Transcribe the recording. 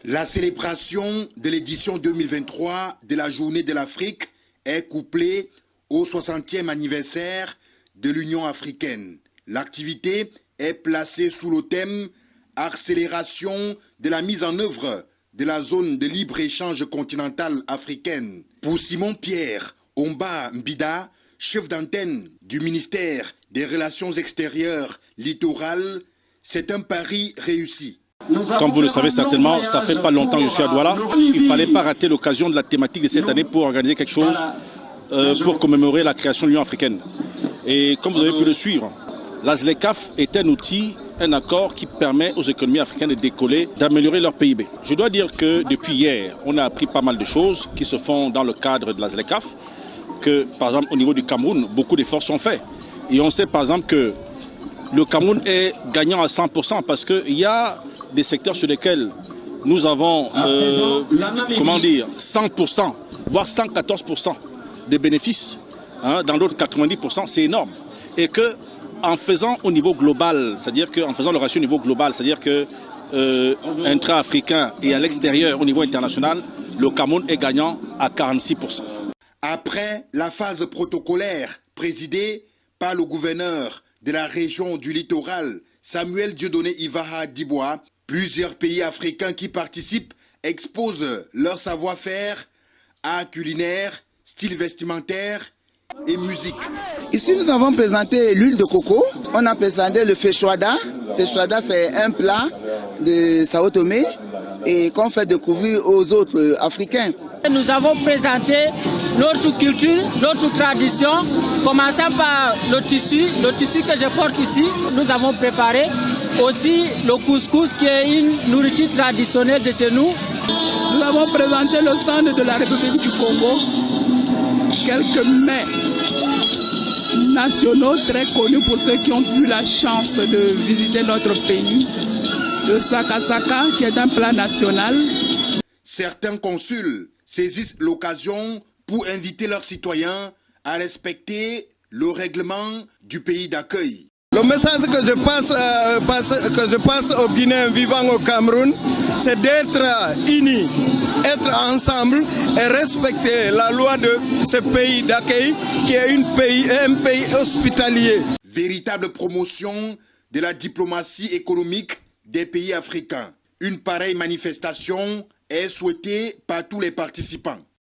La célébration de l'édition 2023 de la Journée de l'Afrique est couplée au 60e anniversaire de l'Union africaine. L'activité est placée sous le thème « Accélération de la mise en œuvre de la zone de libre-échange continentale africaine ». Pour Simon-Pierre Omba Mbida, chef d'antenne du ministère des Relations extérieures littorales, c'est un pari réussi. Comme vous le savez certainement, ça fait pas longtemps que je suis à Douala. Il ne fallait pas rater l'occasion de la thématique de cette année pour organiser quelque chose pour commémorer la création de l'Union africaine. Et comme vous avez pu le suivre, la ZLECAf est un outil, un accord qui permet aux économies africaines de décoller, d'améliorer leur PIB. Je dois dire que depuis hier, on a appris pas mal de choses qui se font dans le cadre de la ZLECAf, que par exemple au niveau du Cameroun, beaucoup d'efforts sont faits. Et on sait par exemple que le Cameroun est gagnant à 100% parce qu'il y a des secteurs sur lesquels nous avons 100%, voire 114% de bénéfices. Dans l'autre 90%, c'est énorme. Et que en faisant au niveau global, c'est-à-dire qu'en faisant le ratio au niveau global, c'est-à-dire que intra-africain et à l'extérieur au niveau international, le Cameroun est gagnant à 46%. Après la phase protocolaire présidée par le gouverneur de la région du littoral, Samuel Dieudonné Ivaha Dibois, plusieurs pays africains qui participent exposent leur savoir-faire, art culinaire, style vestimentaire et musique. Ici, nous avons présenté l'huile de coco. On a présenté le fechouada. Fechouada, c'est un plat de Sao Tomé et qu'on fait découvrir aux autres Africains. Nous avons présenté notre culture, notre tradition, commençant par le tissu que je porte ici. Nous avons préparé aussi le couscous qui est une nourriture traditionnelle de chez nous. Nous avons présenté le stand de la République du Congo, quelques mets nationaux très connus pour ceux qui ont eu la chance de visiter notre pays. Le sakasaka qui est un plat national. Certains consuls saisissent l'occasion pour inviter leurs citoyens à respecter le règlement du pays d'accueil. Le message que je passe aux Guinéens vivant au Cameroun, c'est d'être unis, être ensemble et respecter la loi de ce pays d'accueil qui est un pays hospitalier. Véritable promotion de la diplomatie économique des pays africains. Une pareille manifestation est souhaitée par tous les participants.